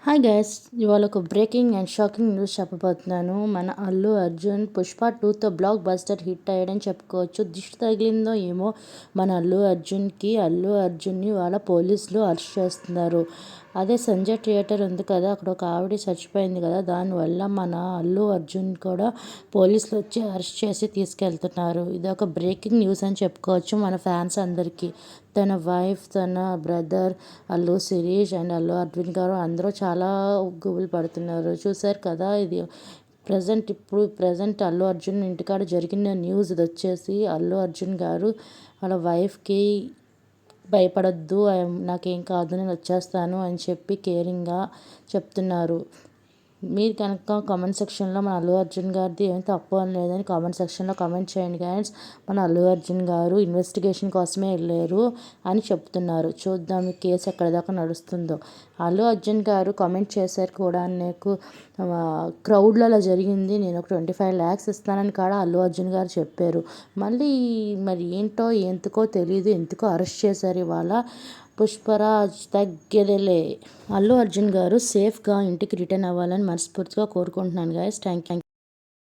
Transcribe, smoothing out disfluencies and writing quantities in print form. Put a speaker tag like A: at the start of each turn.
A: Hi guys, ఇవాళ ఒక breaking and shocking news చెప్పబోతున్నాను. మన అల్లు అర్జున్ పుష్ప 2తో బ్లాక్ బస్టర్ హిట్ అయ్యాడని చెప్పుకోవచ్చు. దిష్టి తగిలిందో ఏమో మన అల్లు అర్జున్ని వాళ్ళ పోలీసులు అరెస్ట్ చేస్తున్నారు. అదే సంజయ్ థియేటర్ ఉంది కదా, అక్కడ ఒక ఆవిడ చచ్చిపోయింది కదా, దానివల్ల మన అల్లు అర్జున్ కూడా పోలీసులు వచ్చి అరెస్ట్ చేసి తీసుకెళ్తున్నారు. ఇది ఒక బ్రేకింగ్ న్యూస్ అని చెప్పుకోవచ్చు మన ఫ్యాన్స్ అందరికీ. తన వైఫ్, తన బ్రదర్ అల్లు శిరీష్ అండ్ అల్లు అరవింద్ గారు అందరూ చాలా గుబులు పడుతున్నారు. చూశారు కదా, ఇది ప్రజెంట్ అల్లు అర్జున్ ఇంటికాడ జరిగిన న్యూస్. ఇది వచ్చేసి అల్లు అర్జున్ గారు వాళ్ళ వైఫ్కి భయపడొద్దు, నాకేం కాదు, నేను వచ్చేస్తాను అని చెప్పి కేరింగ్గా చెప్తున్నారు. మీరు కనుక కామెంట్ సెక్షన్లో మన అల్లు అర్జున్ గారిది ఏం తప్పు అని లేదని కామెంట్ సెక్షన్లో కామెంట్ చేయండి గాయస్. మన అల్లు అర్జున్ గారు ఇన్వెస్టిగేషన్ కోసమే వెళ్ళారు అని చెప్తున్నారు. చూద్దాం ఈ కేసు ఎక్కడి దాకా నడుస్తుందో. అల్లు అర్జున్ గారు కామెంట్ చేశారు కూడా, నాకు క్రౌడ్లో అలా జరిగింది, నేను ఒక 25 lakhs ఇస్తానని కూడా అల్లు అర్జున్ గారు చెప్పారు. మళ్ళీ మరి ఏంటో ఎందుకో తెలియదు, ఎందుకో అరెస్ట్ చేశారు ఇవాళ. పుష్పరాజ్ తగ్గేదేలే. అల్లు అర్జున్ గారు సేఫ్గా ఇంటికి రిటర్న్ అవ్వాలని మనస్ఫూర్తిగా కోరుకుంటున్నాను గాయస్. Thank you.